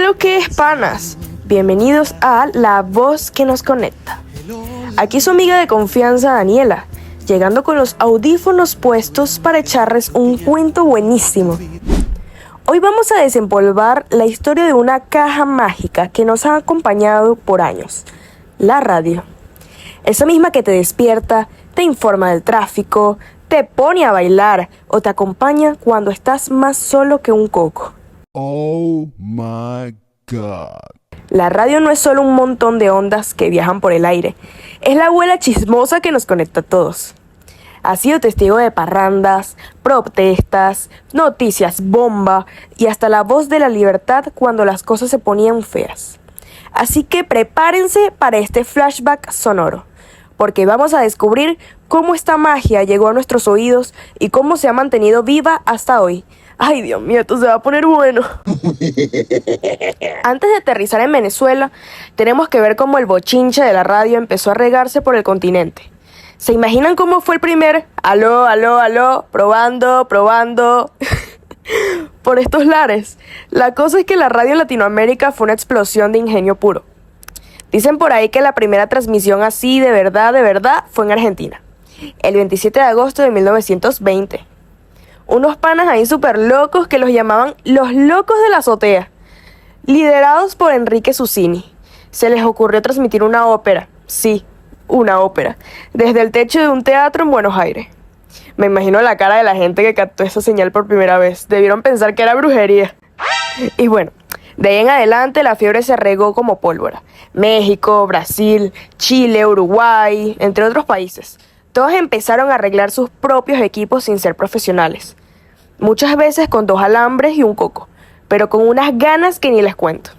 lo que es, panas. Bienvenidos a La Voz que nos conecta. Aquí su amiga de confianza, Daniela, llegando con los audífonos puestos para echarles un cuento buenísimo. Hoy vamos a desempolvar la historia de una caja mágica que nos ha acompañado por años, la radio. Esa misma que te despierta, te informa del tráfico, te pone a bailar o te acompaña cuando estás más solo que un coco. Oh my God. La radio no es solo un montón de ondas que viajan por el aire, es la abuela chismosa que nos conecta a todos. Ha sido testigo de parrandas, protestas, noticias bomba y hasta la voz de la libertad cuando las cosas se ponían feas. Así que prepárense para este flashback sonoro, porque vamos a descubrir cómo esta magia llegó a nuestros oídos y cómo se ha mantenido viva hasta hoy. Ay, Dios mío, esto se va a poner bueno. Antes de aterrizar en Venezuela, tenemos que ver cómo el bochinche de la radio empezó a regarse por el continente. ¿Se imaginan cómo fue el primer aló, aló, aló, probando, probando? Por estos lares. La cosa es que la radio en Latinoamérica fue una explosión de ingenio puro. Dicen por ahí que la primera transmisión así de verdad, fue en Argentina, el 27 de agosto de 1920. Unos panas ahí súper locos que los llamaban los locos de la azotea, liderados por Enrique Susini. Se les ocurrió transmitir una ópera, sí, una ópera, desde el techo de un teatro en Buenos Aires. Me imagino la cara de la gente que captó esa señal por primera vez. Debieron pensar que era brujería. Y bueno, de ahí en adelante la fiebre se regó como pólvora. México, Brasil, Chile, Uruguay, entre otros países. Todos empezaron a arreglar sus propios equipos sin ser profesionales. Muchas veces con 2 alambres y un coco, pero con unas ganas que ni les cuento.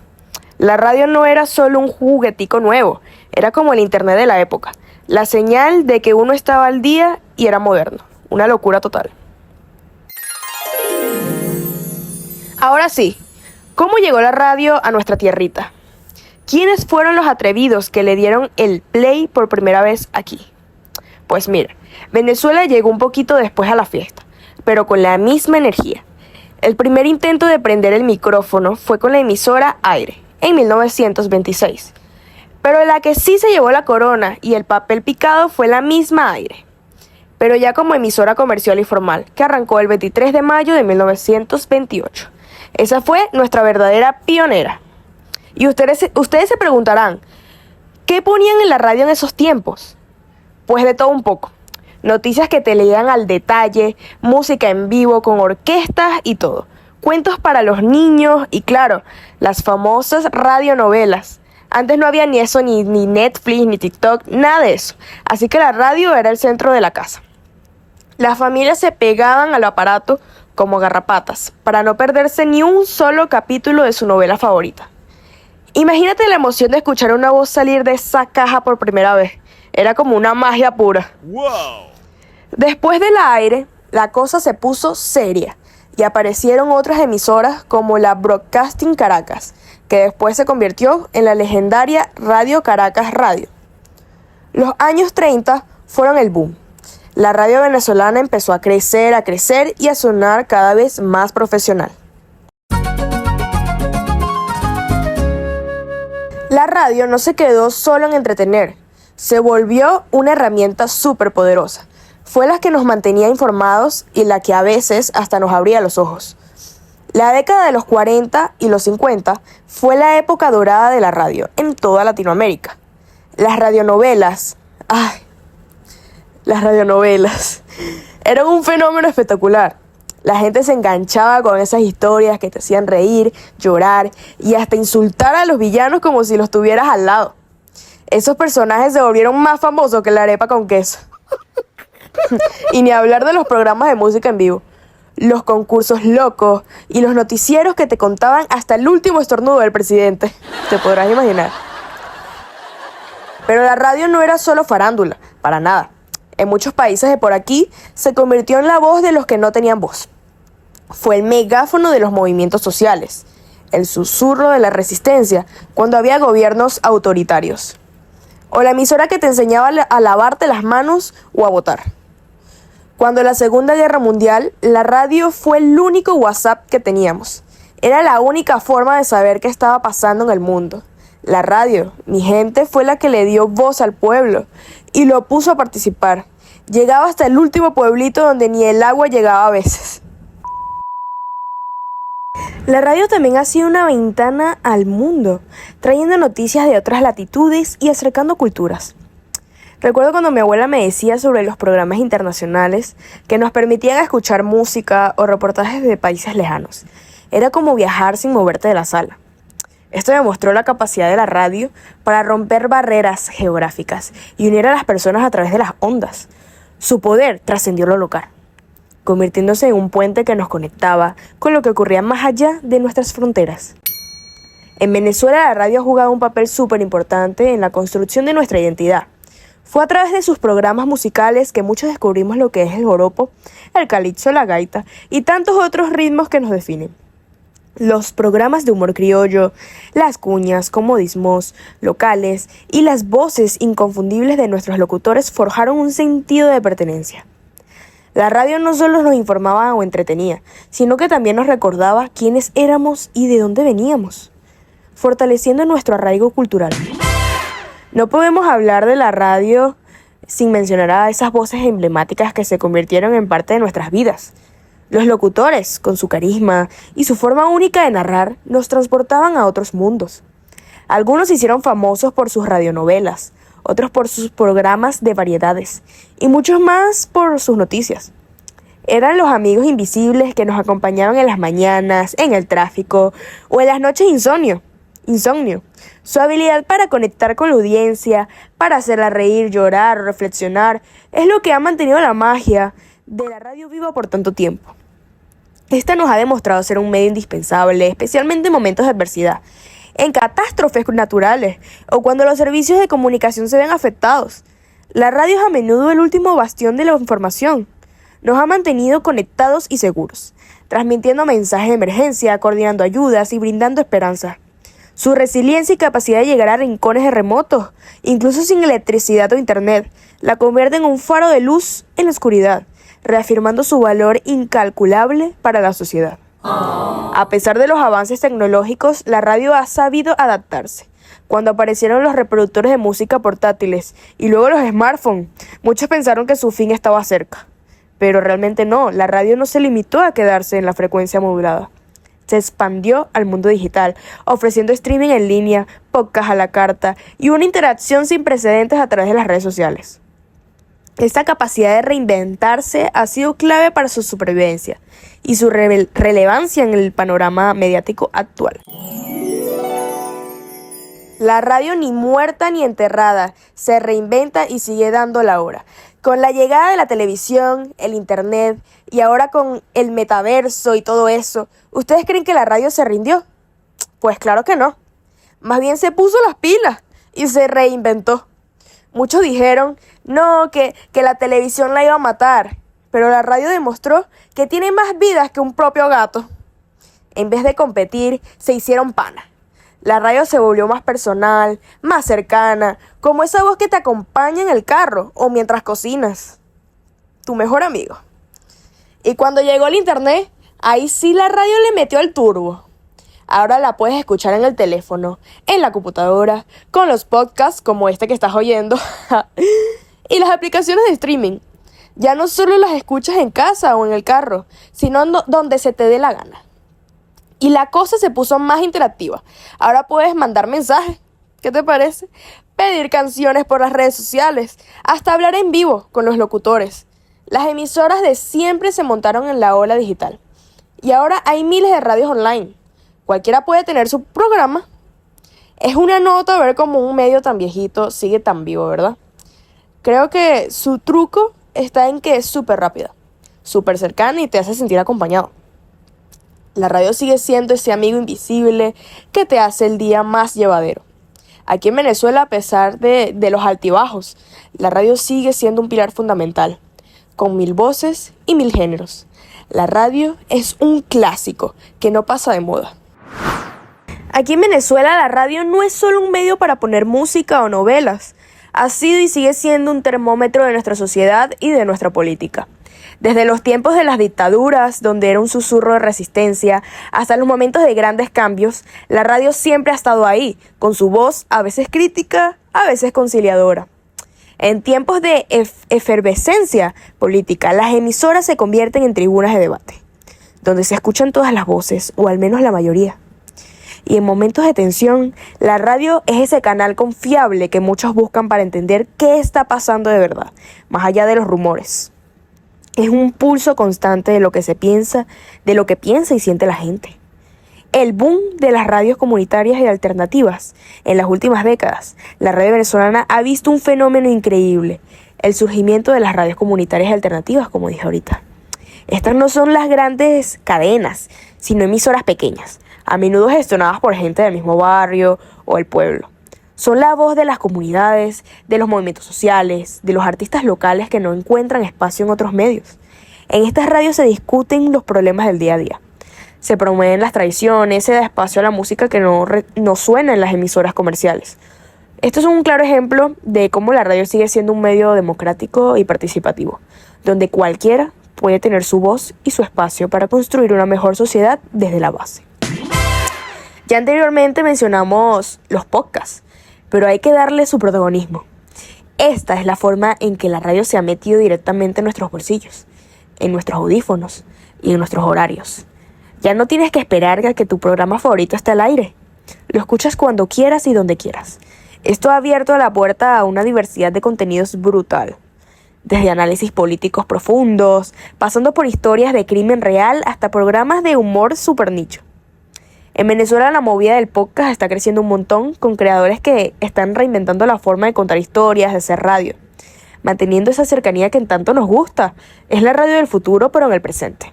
La radio no era solo un juguetico nuevo, era como el internet de la época. La señal de que uno estaba al día y era moderno. Una locura total. Ahora sí, ¿cómo llegó la radio a nuestra tierrita? ¿Quiénes fueron los atrevidos que le dieron el play por primera vez aquí? Pues mira, Venezuela llegó un poquito después a la fiesta, pero con la misma energía. El primer intento de prender el micrófono fue con la emisora Aire, en 1926. Pero la que sí se llevó la corona y el papel picado fue la misma Aire, pero ya como emisora comercial y formal, que arrancó el 23 de mayo de 1928. Esa fue nuestra verdadera pionera. Y ustedes se preguntarán, ¿qué ponían en la radio en esos tiempos? Pues de todo un poco. Noticias que te leían al detalle, música en vivo con orquestas y todo. Cuentos para los niños y claro, las famosas radionovelas. Antes no había ni eso, ni Netflix, ni TikTok, nada de eso. Así que la radio era el centro de la casa. Las familias se pegaban al aparato como garrapatas para no perderse ni un solo capítulo de su novela favorita. Imagínate la emoción de escuchar una voz salir de esa caja por primera vez. Era como una magia pura. Wow. Después del Aire, la cosa se puso seria y aparecieron otras emisoras como la Broadcasting Caracas, que después se convirtió en la legendaria Radio Caracas Radio. Los años 30 fueron el boom. La radio venezolana empezó a crecer y a sonar cada vez más profesional. La radio no se quedó solo en entretener, se volvió una herramienta súper poderosa. Fue la que nos mantenía informados y la que a veces hasta nos abría los ojos. La década de los 40 y los 50 fue la época dorada de la radio en toda Latinoamérica. Las radionovelas eran un fenómeno espectacular. La gente se enganchaba con esas historias que te hacían reír, llorar y hasta insultar a los villanos como si los tuvieras al lado. Esos personajes se volvieron más famosos que la arepa con queso. Y ni hablar de los programas de música en vivo, los concursos locos y los noticieros que te contaban hasta el último estornudo del presidente. Te podrás imaginar. Pero la radio no era solo farándula, para nada. En muchos países de por aquí se convirtió en la voz de los que no tenían voz. Fue el megáfono de los movimientos sociales, el susurro de la resistencia cuando había gobiernos autoritarios. O la emisora que te enseñaba a lavarte las manos o a votar. Cuando en la Segunda Guerra Mundial, la radio fue el único WhatsApp que teníamos. Era la única forma de saber qué estaba pasando en el mundo. La radio, mi gente, fue la que le dio voz al pueblo y lo puso a participar. Llegaba hasta el último pueblito donde ni el agua llegaba a veces. La radio también ha sido una ventana al mundo, trayendo noticias de otras latitudes y acercando culturas. Recuerdo cuando mi abuela me decía sobre los programas internacionales que nos permitían escuchar música o reportajes de países lejanos. Era como viajar sin moverte de la sala. Esto demostró la capacidad de la radio para romper barreras geográficas y unir a las personas a través de las ondas. Su poder trascendió lo local, convirtiéndose en un puente que nos conectaba con lo que ocurría más allá de nuestras fronteras. En Venezuela la radio ha jugado un papel súper importante en la construcción de nuestra identidad. Fue a través de sus programas musicales que muchos descubrimos lo que es el joropo, el calipso, la gaita y tantos otros ritmos que nos definen. Los programas de humor criollo, las cuñas, comodismos locales y las voces inconfundibles de nuestros locutores forjaron un sentido de pertenencia. La radio no solo nos informaba o entretenía, sino que también nos recordaba quiénes éramos y de dónde veníamos, fortaleciendo nuestro arraigo cultural. No podemos hablar de la radio sin mencionar a esas voces emblemáticas que se convirtieron en parte de nuestras vidas. Los locutores, con su carisma y su forma única de narrar, nos transportaban a otros mundos. Algunos se hicieron famosos por sus radionovelas, otros por sus programas de variedades y muchos más por sus noticias. Eran los amigos invisibles que nos acompañaban en las mañanas, en el tráfico o en las noches insomnio. Su habilidad para conectar con la audiencia, para hacerla reír, llorar o reflexionar, es lo que ha mantenido la magia de la radio viva por tanto tiempo. Esta nos ha demostrado ser un medio indispensable, especialmente en momentos de adversidad, en catástrofes naturales o cuando los servicios de comunicación se ven afectados. La radio es a menudo el último bastión de la información. Nos ha mantenido conectados y seguros, transmitiendo mensajes de emergencia, coordinando ayudas y brindando esperanza. Su resiliencia y capacidad de llegar a rincones remotos, incluso sin electricidad o internet, la convierte en un faro de luz en la oscuridad, reafirmando su valor incalculable para la sociedad. A pesar de los avances tecnológicos, la radio ha sabido adaptarse. Cuando aparecieron los reproductores de música portátiles y luego los smartphones, muchos pensaron que su fin estaba cerca. Pero realmente no, la radio no se limitó a quedarse en la frecuencia modulada. Se expandió al mundo digital, ofreciendo streaming en línea, podcast a la carta y una interacción sin precedentes a través de las redes sociales. Esta capacidad de reinventarse ha sido clave para su supervivencia y su relevancia en el panorama mediático actual. La radio ni muerta ni enterrada, se reinventa y sigue dando la hora. Con la llegada de la televisión, el internet y ahora con el metaverso y todo eso, ¿ustedes creen que la radio se rindió? Pues claro que no. Más bien se puso las pilas y se reinventó. Muchos dijeron, no, que la televisión la iba a matar, pero la radio demostró que tiene más vidas que un propio gato. En vez de competir, se hicieron pana. La radio se volvió más personal, más cercana, como esa voz que te acompaña en el carro o mientras cocinas. Tu mejor amigo. Y cuando llegó el internet, ahí sí la radio le metió el turbo. Ahora la puedes escuchar en el teléfono, en la computadora, con los podcasts como este que estás oyendo y las aplicaciones de streaming. Ya no solo las escuchas en casa o en el carro, sino donde se te dé la gana. Y la cosa se puso más interactiva. Ahora puedes mandar mensajes, ¿qué te parece? Pedir canciones por las redes sociales, hasta hablar en vivo con los locutores. Las emisoras de siempre se montaron en la ola digital. Y ahora hay miles de radios online. Cualquiera puede tener su programa. Es una nota ver cómo un medio tan viejito sigue tan vivo, ¿verdad? Creo que su truco está en que es súper rápida, súper cercana y te hace sentir acompañado. La radio sigue siendo ese amigo invisible que te hace el día más llevadero. Aquí en Venezuela, a pesar de los altibajos, la radio sigue siendo un pilar fundamental, con 1000 voces y 1000 géneros. La radio es un clásico que no pasa de moda. Aquí en Venezuela la radio no es solo un medio para poner música o novelas. Ha sido y sigue siendo un termómetro de nuestra sociedad y de nuestra política. Desde los tiempos de las dictaduras, donde era un susurro de resistencia, hasta los momentos de grandes cambios, la radio siempre ha estado ahí, con su voz a veces crítica, a veces conciliadora. En tiempos de efervescencia política, las emisoras se convierten en tribunas de debate, donde se escuchan todas las voces, o al menos la mayoría. Y en momentos de tensión, la radio es ese canal confiable que muchos buscan para entender qué está pasando de verdad, más allá de los rumores. Es un pulso constante de lo que se piensa, de lo que piensa y siente la gente. El boom de las radios comunitarias y alternativas. En las últimas décadas, la radio venezolana ha visto un fenómeno increíble, el surgimiento de las radios comunitarias y alternativas, como dije ahorita. Estas no son las grandes cadenas, sino emisoras pequeñas, a menudo gestionadas por gente del mismo barrio o el pueblo. Son la voz de las comunidades, de los movimientos sociales, de los artistas locales que no encuentran espacio en otros medios. En estas radios se discuten los problemas del día a día. Se promueven las tradiciones, se da espacio a la música que no suena en las emisoras comerciales. Esto es un claro ejemplo de cómo la radio sigue siendo un medio democrático y participativo, donde cualquiera puede tener su voz y su espacio para construir una mejor sociedad desde la base. Ya anteriormente mencionamos los podcasts, pero hay que darle su protagonismo. Esta es la forma en que la radio se ha metido directamente en nuestros bolsillos, en nuestros audífonos y en nuestros horarios. Ya no tienes que esperar a que tu programa favorito esté al aire. Lo escuchas cuando quieras y donde quieras. Esto ha abierto la puerta a una diversidad de contenidos brutal. Desde análisis políticos profundos, pasando por historias de crimen real hasta programas de humor super nicho. En Venezuela la movida del podcast está creciendo un montón, con creadores que están reinventando la forma de contar historias, de hacer radio, manteniendo esa cercanía que en tanto nos gusta. Es la radio del futuro, pero en el presente.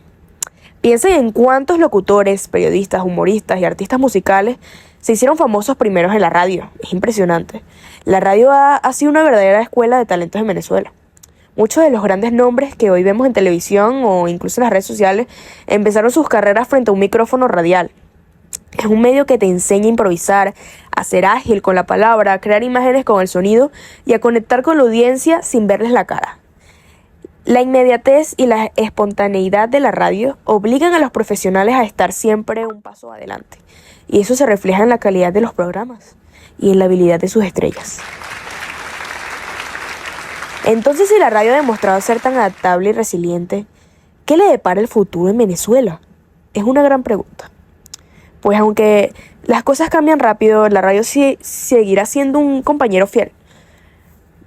Piensen en cuántos locutores, periodistas, humoristas y artistas musicales se hicieron famosos primeros en la radio. Es impresionante. La radio ha sido una verdadera escuela de talentos en Venezuela. Muchos de los grandes nombres que hoy vemos en televisión o incluso en las redes sociales empezaron sus carreras frente a un micrófono radial. Es un medio que te enseña a improvisar, a ser ágil con la palabra, a crear imágenes con el sonido y a conectar con la audiencia sin verles la cara. La inmediatez y la espontaneidad de la radio obligan a los profesionales a estar siempre un paso adelante. Y eso se refleja en la calidad de los programas y en la habilidad de sus estrellas. Entonces, si la radio ha demostrado ser tan adaptable y resiliente, ¿qué le depara el futuro en Venezuela? Es una gran pregunta. Pues aunque las cosas cambian rápido, la radio seguirá siendo un compañero fiel.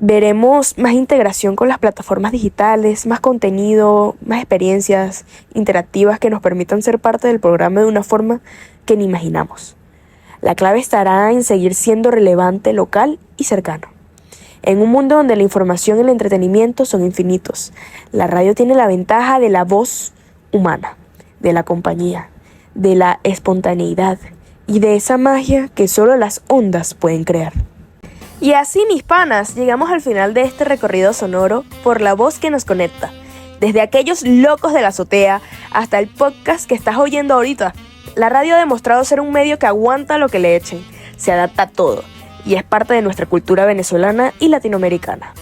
Veremos más integración con las plataformas digitales, más contenido, más experiencias interactivas que nos permitan ser parte del programa de una forma que ni imaginamos. La clave estará en seguir siendo relevante, local y cercano. En un mundo donde la información y el entretenimiento son infinitos, la radio tiene la ventaja de la voz humana, de la compañía, de la espontaneidad y de esa magia que solo las ondas pueden crear. Y así, mis panas, llegamos al final de este recorrido sonoro por la voz que nos conecta. Desde aquellos locos de la azotea hasta el podcast que estás oyendo ahorita. La radio ha demostrado ser un medio que aguanta lo que le echen, se adapta a todo y es parte de nuestra cultura venezolana y latinoamericana.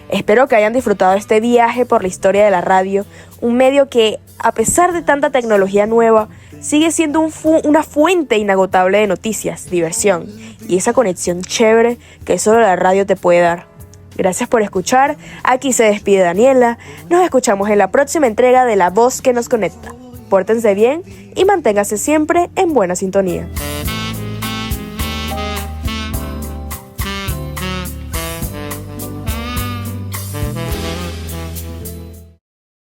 Espero que hayan disfrutado este viaje por la historia de la radio, un medio que, a pesar de tanta tecnología nueva, sigue siendo una fuente inagotable de noticias, diversión y esa conexión chévere que solo la radio te puede dar. Gracias por escuchar, aquí se despide Daniela, nos escuchamos en la próxima entrega de La Voz que nos conecta. Pórtense bien y manténganse siempre en buena sintonía.